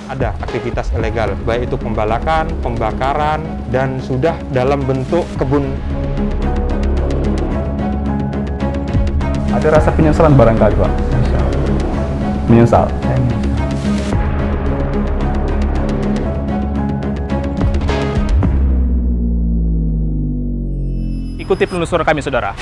ada aktivitas ilegal, baik itu pembalakan, pembakaran, dan sudah dalam bentuk kebun. Ada rasa penyesalan barangkali, Pak? Menyesal. Ikuti penelusuran kami, saudara.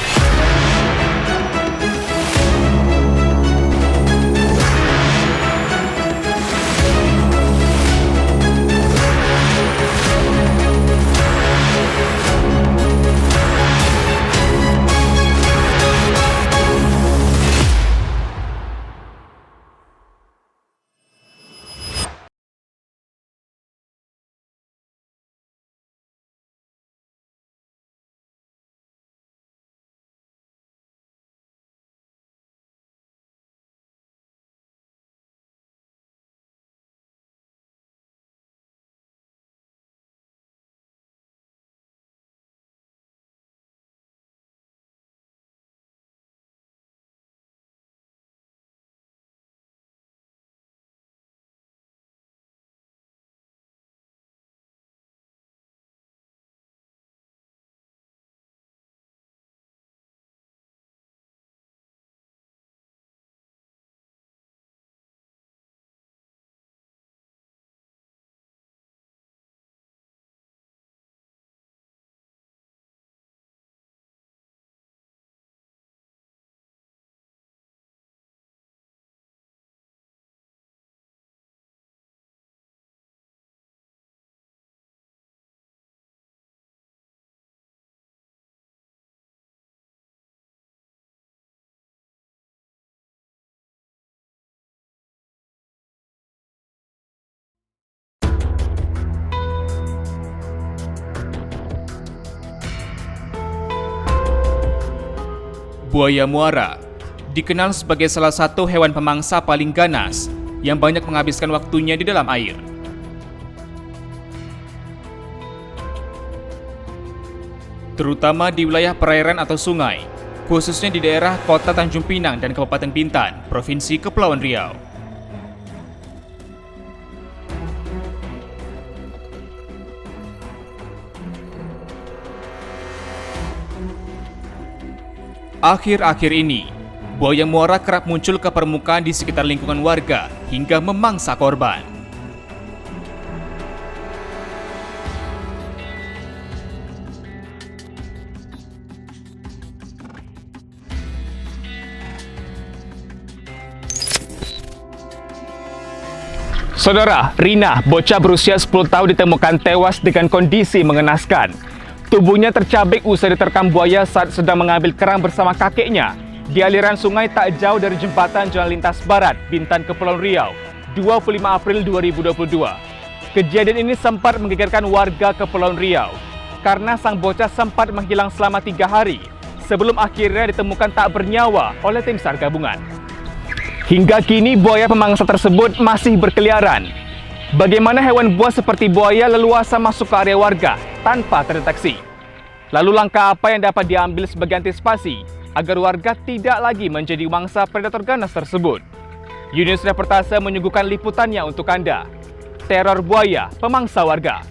Buaya muara dikenal sebagai salah satu hewan pemangsa paling ganas yang banyak menghabiskan waktunya di dalam air. Terutama di wilayah perairan atau sungai, khususnya di daerah Kota Tanjung Pinang dan Kabupaten Bintan, Provinsi Kepulauan Riau. Akhir-akhir ini, buaya muara kerap muncul ke permukaan di sekitar lingkungan warga hingga memangsa korban. Saudara, Rina, bocah berusia 10 tahun ditemukan tewas dengan kondisi mengenaskan. Tubuhnya tercabik usai diterkam buaya saat sedang mengambil kerang bersama kakeknya di aliran sungai tak jauh dari jembatan Jalan Lintas Barat, Bintan, Kepulauan Riau, 25 April 2022. Kejadian ini sempat menggegerkan warga Kepulauan Riau karena sang bocah sempat menghilang selama 3 hari sebelum akhirnya ditemukan tak bernyawa oleh tim SAR gabungan. Hingga kini buaya pemangsa tersebut masih berkeliaran. Bagaimana hewan buas seperti buaya leluasa masuk ke area warga tanpa terdeteksi? Lalu langkah apa yang dapat diambil sebagai antisipasi agar warga tidak lagi menjadi mangsa predator ganas tersebut? Yunus Reportase menyuguhkan liputannya untuk Anda. Teror buaya pemangsa warga.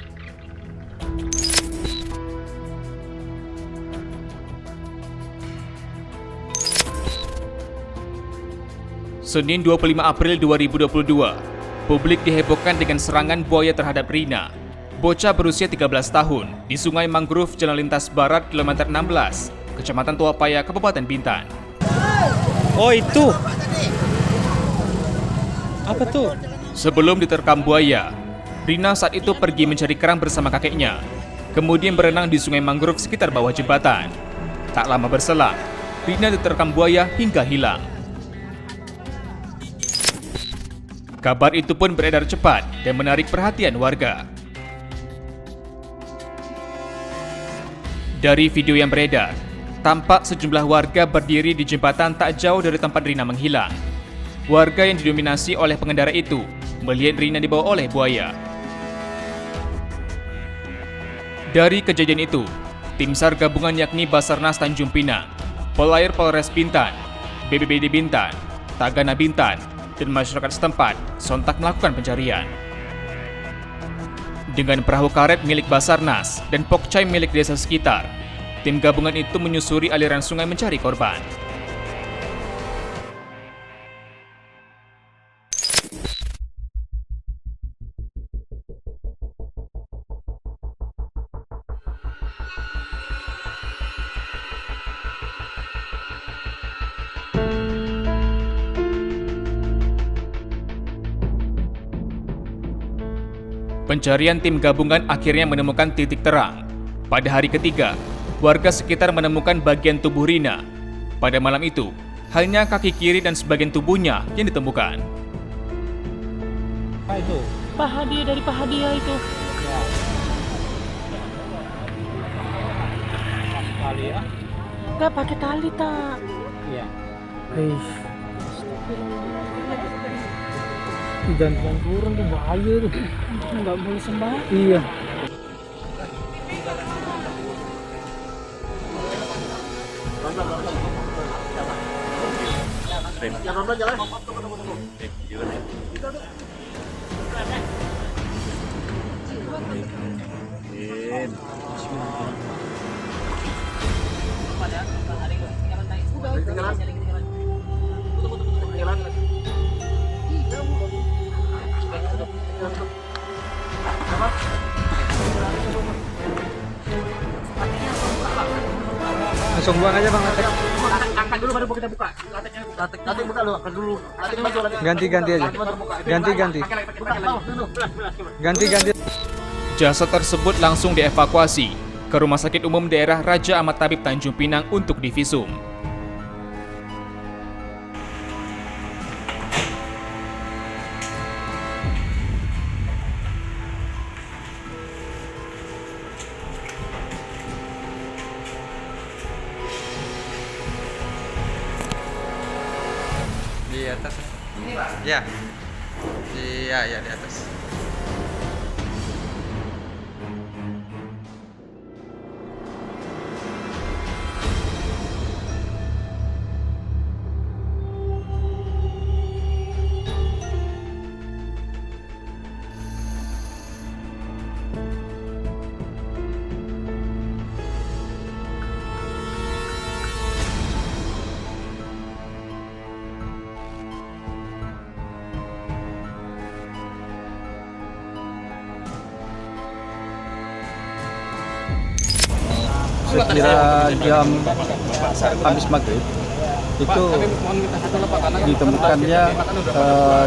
Senin 25 April 2022, publik dihebohkan dengan serangan buaya terhadap Rina, bocah berusia 13 tahun di Sungai Mangrove Jalan Lintas Barat kilometer 16, Kecamatan Tuapaya, Kabupaten Bintan. Oh itu. Apa tuh? Sebelum diterkam buaya, Rina saat itu pergi mencari kerang bersama kakeknya, kemudian berenang di Sungai Mangrove sekitar bawah jembatan. Tak lama berselang, Rina diterkam buaya hingga hilang. Kabar itu pun beredar cepat dan menarik perhatian warga. Dari video yang beredar, tampak sejumlah warga berdiri di jembatan tak jauh dari tempat Rina menghilang. Warga yang didominasi oleh pengendara itu melihat Rina dibawa oleh buaya. Dari kejadian itu, tim SAR gabungan yakni Basarnas Tanjung Pinang, Polair Polres Bintan, BPBD Bintan, Tagana Bintan, dan masyarakat setempat sontak melakukan pencarian. Dengan perahu karet milik Basarnas dan pokcai milik desa sekitar, tim gabungan itu menyusuri aliran sungai mencari korban. Pencarian tim gabungan akhirnya menemukan titik terang. Pada hari ketiga, warga sekitar menemukan bagian tubuh Rina. Pada malam itu, hanya kaki kiri dan sebagian tubuhnya yang ditemukan. Apa itu? Paha dia dari paha dia itu. Kali ya? Gak pakai tali tak. Iya. Jangan turun tuh bahaya tuh. Nggak boleh sembarangan. Iya. Langsung buang aja Bang latek. Angkat dulu baru kita buka. Latek buka dulu, angkat dulu. Latek maju latek. Ganti-ganti aja. Ganti-ganti. Ganti-ganti. Jasad tersebut langsung dievakuasi ke Rumah Sakit Umum Daerah Raja Ahmad Tabib Tanjung Pinang untuk divisum. Di atas. Ya. Iya, di atas. Sekira jam habis maghrib itu ditemukannya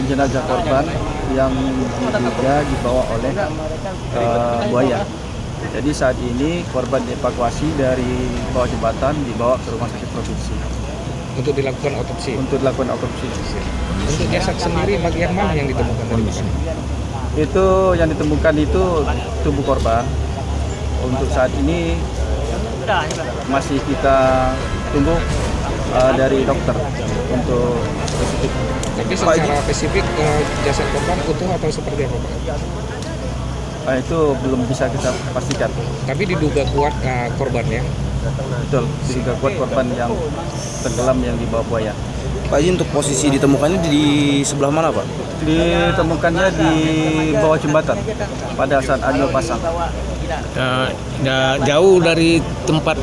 jenazah korban yang diduga dibawa oleh buaya. Jadi saat ini korban dievakuasi dari bawah jembatan dibawa ke rumah sakit provinsi untuk dilakukan otopsi. untuk dilakukan otopsi. Untuk jasad sendiri bagian mana yang ditemukan dari sini? Itu yang ditemukan itu tubuh korban. Untuk saat ini masih kita tunggu dari dokter untuk spesifik. Tapi secara spesifik jasad korban utuh atau seperti apa Pak? Itu belum bisa kita pastikan. Tapi diduga kuat korbannya. Betul, diduga kuat korban yang tenggelam yang dibawa buaya. Pak, ini untuk posisi ditemukannya di sebelah mana Pak? Ditemukannya di bawah jembatan pada saat Agil pasang. Jauh dari tempat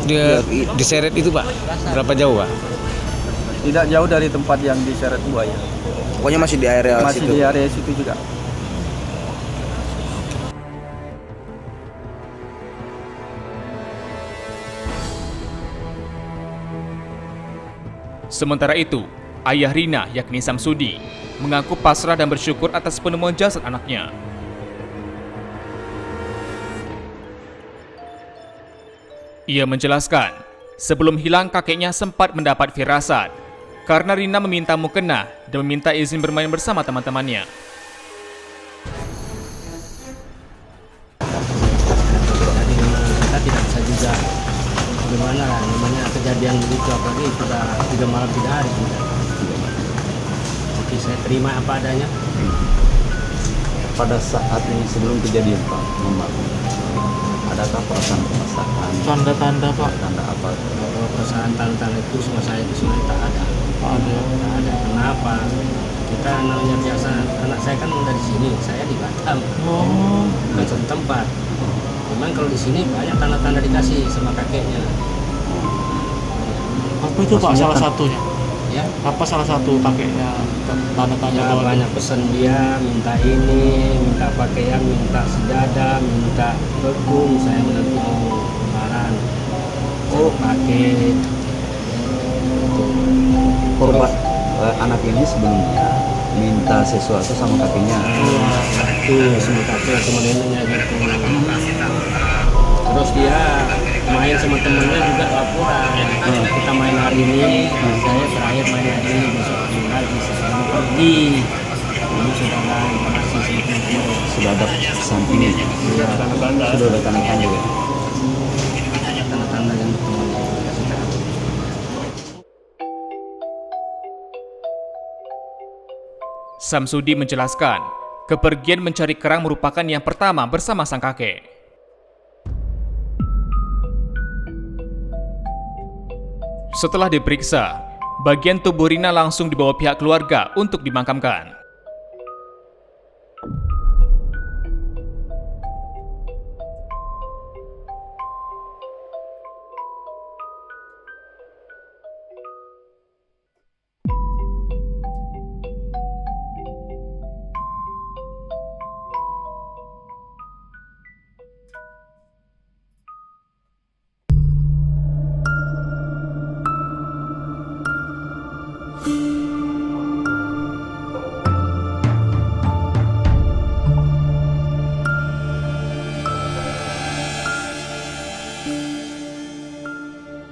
dia diseret itu Pak? Berapa jauh Pak? Tidak jauh dari tempat yang diseret buaya. Pokoknya masih di area Masih situ? di area situ juga. Sementara itu, ayah Rina yakni Samsudi mengaku pasrah dan bersyukur atas penemuan jasad anaknya. Ia menjelaskan, sebelum hilang kakeknya sempat mendapat firasat karena Rina meminta mukena dan meminta izin bermain bersama teman-temannya. Kita tidak bisa juga gimana lah namanya kejadian begitu, apalagi sudah 3 malam 3 hari sudah. Oke, saya terima apa adanya. Pada saat ini sebelum kejadian Pak, adakah perasaan Tanda-tanda Pak, tanda apa? perasaan tanda-tanda itu sama saya di sini tak ada. Tak ada. Kenapa? Kita namanya biasa, anak saya kan dari sini, saya di Batam. Bukan satu tempat. Memang kalau di sini banyak tanda-tanda dikasih sama kakeknya. Apa itu Pak salah satunya? Ya, Apa salah satu kakeknya tanda-tanda ya banyak pesan dia, minta ini, minta pakaian, minta sejadah, minta begu. Saya nanti mau lebaran, saya pakai. Korban anak ini sebelumnya minta sesuatu sama kakeknya. Itu sama kakek sama neneknya gitu. Terus dia main sama temennya juga laporan. Kita main hari ini, saya terakhir main hari ini, besok lagi saya mau pergi. Ini sudah ada informasi sama teman-teman. Sudah ada pesan ini. Iya, tanda-tanda. Sudah ada tanda-tanda ya. Tanda-tanda yang temannya kasih tahu. Samsudi menjelaskan, kepergian mencari kerang merupakan yang pertama bersama sang kakek. Setelah diperiksa, bagian tubuh Rina langsung dibawa pihak keluarga untuk dimakamkan.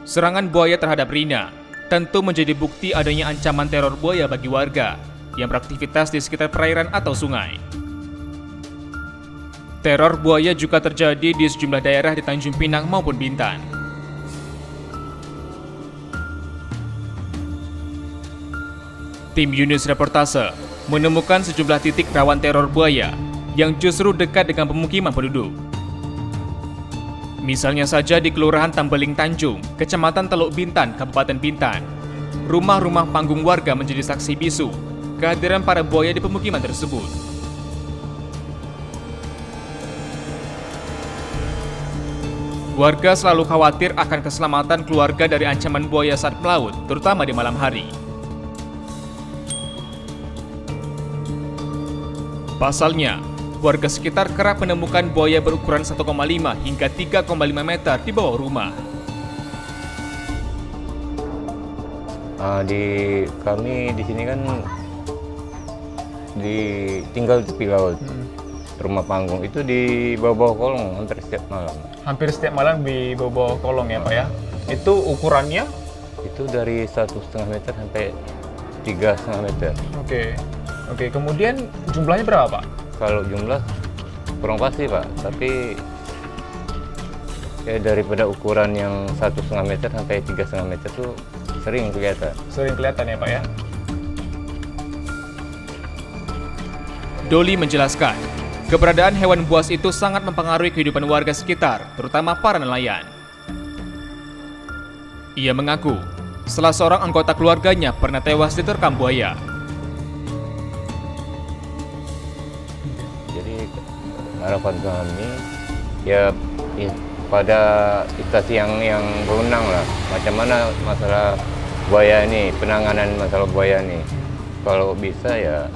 Serangan buaya terhadap Rina tentu menjadi bukti adanya ancaman teror buaya bagi warga yang beraktivitas di sekitar perairan atau sungai. Teror buaya juga terjadi di sejumlah daerah di Tanjung Pinang maupun Bintan. Tim Yunus Reportase menemukan sejumlah titik rawan teror buaya yang justru dekat dengan pemukiman penduduk. Misalnya saja di Kelurahan Tambeling Tanjung, Kecamatan Teluk Bintan, Kabupaten Bintan. Rumah-rumah panggung warga menjadi saksi bisu kehadiran para buaya di pemukiman tersebut. Warga selalu khawatir akan keselamatan keluarga dari ancaman buaya saat melaut, terutama di malam hari. Pasalnya, warga sekitar kerap menemukan buaya berukuran 1,5 hingga 3,5 meter di bawah rumah. Kami di sini kan tinggal di tepi laut. Rumah panggung itu di bawah kolong hampir setiap malam. Hampir setiap malam di bawah kolong ya Pak ya? Itu ukurannya? Itu dari 1,5 meter sampai 3,5 meter. Oke, kemudian jumlahnya berapa Pak? Kalau jumlah kurang pasti Pak, tapi daripada ukuran yang 1,5 meter sampai 3,5 meter tuh sering kelihatan. Sering kelihatan ya Pak ya? Doli menjelaskan, keberadaan hewan buas itu sangat mempengaruhi kehidupan warga sekitar, terutama para nelayan. Ia mengaku, salah seorang anggota keluarganya pernah tewas diterkam buaya. Harapan kami ya pada instansi yang berwenang lah, macam mana masalah buaya ini, penanganan masalah buaya ini. Kalau bisa ya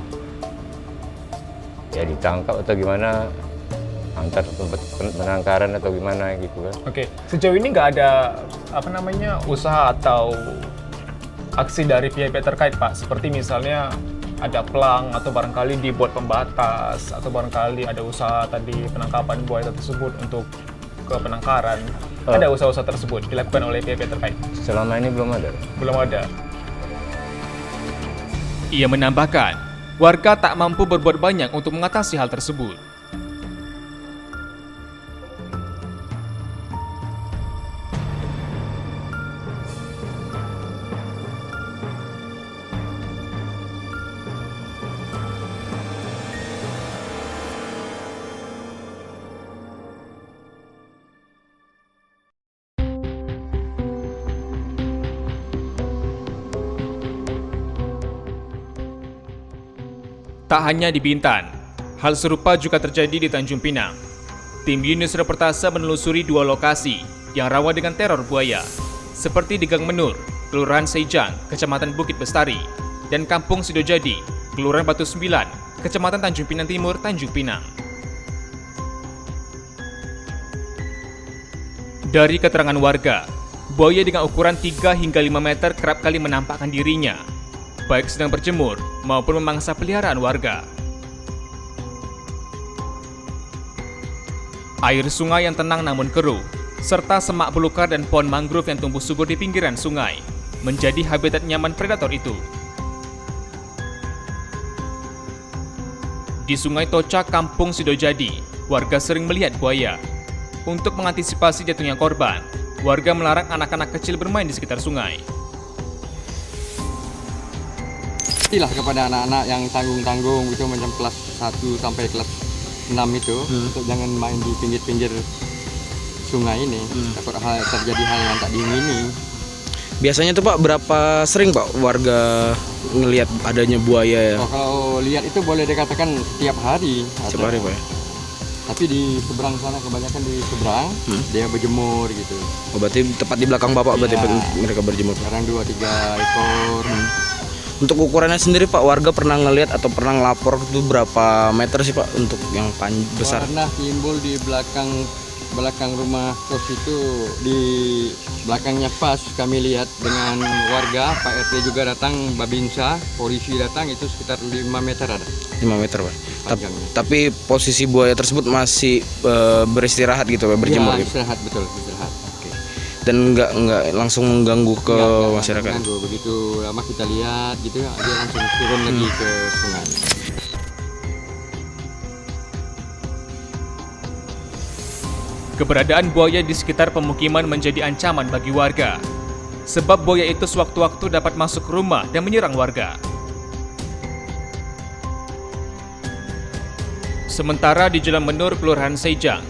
ditangkap atau gimana, antar tempat penangkaran atau gimana gitu kan. Oke, sejauh ini nggak ada usaha atau aksi dari pihak-pihak terkait Pak, seperti misalnya ada pelang atau barangkali dibuat pembatas atau barangkali ada usaha tadi penangkapan buaya tersebut untuk ke penangkaran. Ada usaha-usaha tersebut dilakukan oleh pihak terkait? Selama ini belum ada. Belum ada. Ia menambahkan, warga tak mampu berbuat banyak untuk mengatasi hal tersebut. Tak hanya di Bintan, hal serupa juga terjadi di Tanjung Pinang. Tim Yunus Reportase menelusuri 2 lokasi yang rawan dengan teror buaya, seperti di Gang Menur, Kelurahan Sejang, Kecamatan Bukit Bestari, dan Kampung Sidojadi, Kelurahan Batu 9, Kecamatan Tanjung Pinang Timur, Tanjung Pinang. Dari keterangan warga, buaya dengan ukuran 3 hingga 5 meter kerap kali menampakkan dirinya, baik sedang berjemur maupun memangsa peliharaan warga. Air sungai yang tenang namun keruh, serta semak belukar dan pohon mangrove yang tumbuh subur di pinggiran sungai, menjadi habitat nyaman predator itu. Di Sungai Toca, Kampung Sidojadi, warga sering melihat buaya. Untuk mengantisipasi jatuhnya korban, warga melarang anak-anak kecil bermain di sekitar sungai. Pastilah kepada anak-anak yang tanggung-tanggung itu macam kelas 1 sampai kelas 6 itu untuk jangan main di pinggir-pinggir sungai ini. Takut terjadi hal yang tak diingini. Biasanya tuh Pak, berapa sering Pak warga ngelihat adanya buaya ya? Oh, kalau lihat itu boleh dikatakan tiap hari. Setiap hari Pak ya? Tapi di seberang sana, kebanyakan di seberang, dia berjemur gitu. Oh, berarti tepat di belakang Bapak berarti mereka berjemur? Sekarang 2-3 ekor. Untuk ukurannya sendiri Pak, warga pernah ngelihat atau pernah ngelapor itu berapa meter sih Pak untuk yang besar? Pernah timbul di belakang rumah kos itu, di belakangnya pas kami lihat dengan warga, Pak RT juga datang, Babinsa, polisi datang, itu sekitar 5 meter ada. 5 meter Pak? Panjangnya. Tapi posisi buaya tersebut masih beristirahat gitu Pak, berjemur Ya, gitu? istirahat, betul, istirahat. Dan nggak langsung mengganggu ke masyarakat? Mengganggu. Begitu lama kita lihat gitu, dia langsung turun lagi ke sungai. Keberadaan buaya di sekitar pemukiman menjadi ancaman bagi warga, sebab buaya itu sewaktu-waktu dapat masuk ke rumah dan menyerang warga. Sementara di Jalan Menur, Kelurahan Sejang,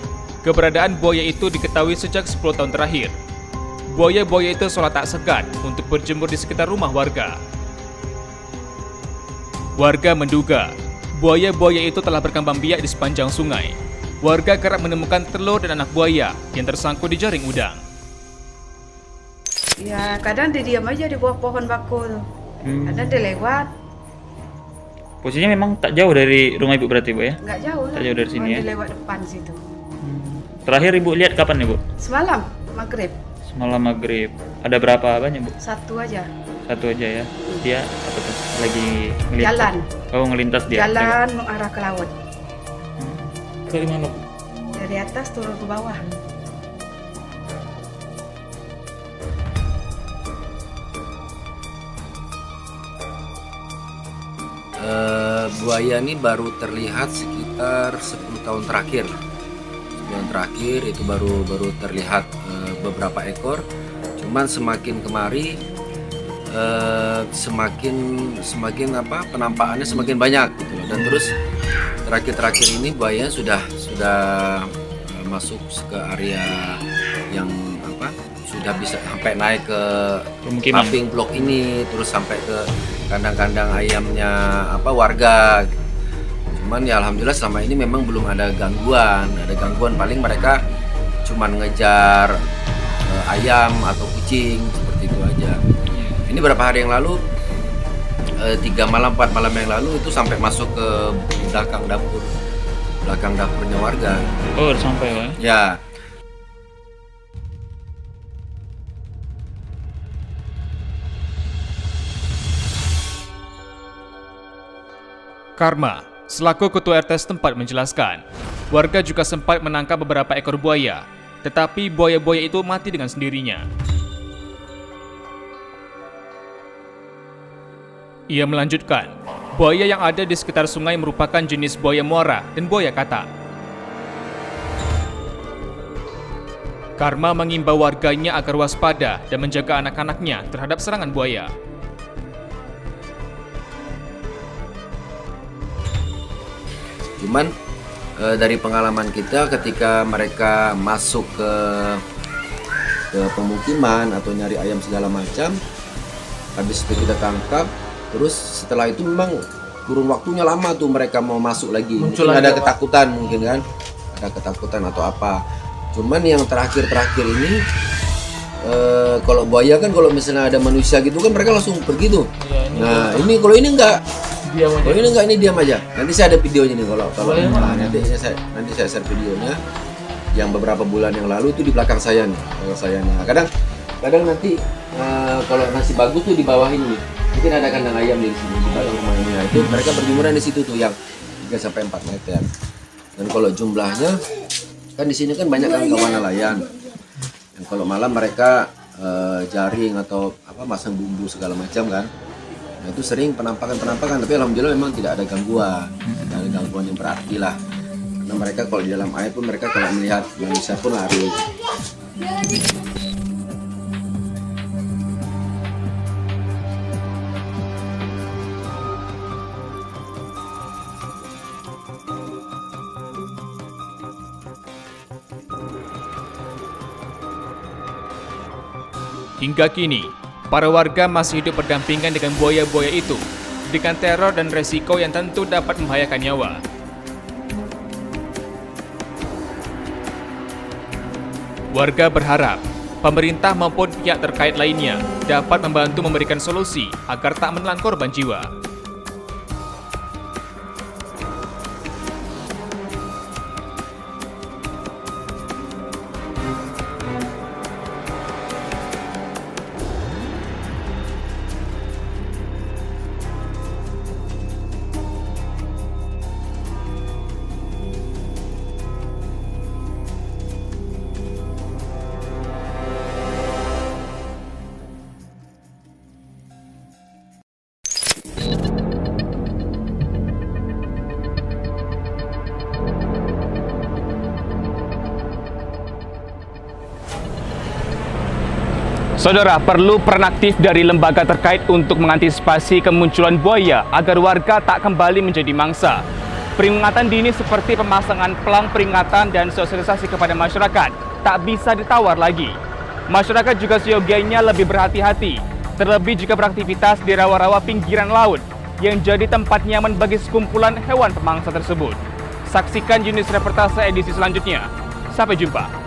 keberadaan buaya itu diketahui sejak 10 tahun terakhir. Buaya-buaya itu seolah tak segan untuk berjemur di sekitar rumah warga. Warga menduga buaya-buaya itu telah berkembang biak di sepanjang sungai. Warga kerap menemukan telur dan anak buaya yang tersangkut di jaring udang. Ya, kadang dia diam aja di bawah pohon bakul. Kadang dia lewat. Posisinya memang tak jauh dari rumah Ibu berarti Bu ya? Nggak jauh lah. Tak jauh dari sini ya? Dia lewat depan situ. Terakhir Ibu lihat kapan Ibu? Semalam, maghrib. Semalam maghrib. Ada berapa banyak Bu? 1 aja. 1 aja ya? Dia apa tuh? Lagi ngelintas? Jalan. Oh, ngelintas dia? Jalan mengarah ke laut. Dari mana Bu? Dari atas turun ke bawah. Buaya ini baru terlihat sekitar 10 tahun terakhir. 10 tahun terakhir itu baru terlihat beberapa ekor. Cuman semakin kemari semakin penampakannya semakin banyak gitu loh. Dan terus terakhir ini buaya sudah masuk ke area yang sudah bisa sampai naik ke paving blok ini, terus sampai ke kandang-kandang ayamnya warga. Cuman ya alhamdulillah selama ini memang belum ada gangguan. Paling mereka cuman ngejar ayam atau kucing seperti itu aja. Ini beberapa hari yang lalu 3 malam 4 malam yang lalu itu sampai masuk ke belakang dapurnya warga. Oh, sampai Pak? Ya. Karma, selaku ketua RT setempat menjelaskan, warga juga sempat menangkap beberapa ekor buaya, tetapi buaya-buaya itu mati dengan sendirinya. Ia melanjutkan, buaya yang ada di sekitar sungai merupakan jenis buaya muara dan buaya katak. Karma mengimbau warganya agar waspada dan menjaga anak-anaknya terhadap serangan buaya. Cuman dari pengalaman kita ketika mereka masuk ke pemukiman atau nyari ayam segala macam, habis itu kita tangkap, terus setelah itu memang kurun waktunya lama tuh mereka mau masuk lagi. Mungkin ada ketakutan mungkin kan, ada ketakutan atau apa. Cuman yang terakhir ini kalau buaya kan kalau misalnya ada manusia gitu kan mereka langsung pergi tuh. Nah ini kalau ini enggak, ini diam aja. Nanti saya ada videonya nih kalau nanti saya share videonya yang beberapa bulan yang lalu itu di belakang saya nih. Nah, kadang nanti kalau masih bagus tuh di bawah ini. Mungkin ada kandang ayam di sini di belakang rumah ini. Nah, itu mereka berjemuran di situ tuh yang 3 sampai 4 meter. Dan kalau jumlahnya kan di sini kan banyak kan kawan nelayan. Dan kalau malam mereka jaring atau apa masang bumbu segala macam kan. Nah, itu sering penampakan, tapi alhamdulillah memang tidak ada gangguan. Tidak ada gangguan yang berarti lah. Karena mereka kalau di dalam air pun mereka kalau melihat manusia pun lari. Hingga kini, para warga masih hidup berdampingan dengan buaya-buaya itu, dengan teror dan resiko yang tentu dapat membahayakan nyawa. Warga berharap pemerintah maupun pihak terkait lainnya dapat membantu memberikan solusi agar tak menelan korban jiwa. Saudara, perlu peran aktif dari lembaga terkait untuk mengantisipasi kemunculan buaya agar warga tak kembali menjadi mangsa. Peringatan dini seperti pemasangan pelang peringatan dan sosialisasi kepada masyarakat tak bisa ditawar lagi. Masyarakat juga seyogianya lebih berhati-hati, terlebih jika beraktivitas di rawa-rawa pinggiran laut yang jadi tempat nyaman bagi sekumpulan hewan pemangsa tersebut. Saksikan unit reportase edisi selanjutnya. Sampai jumpa.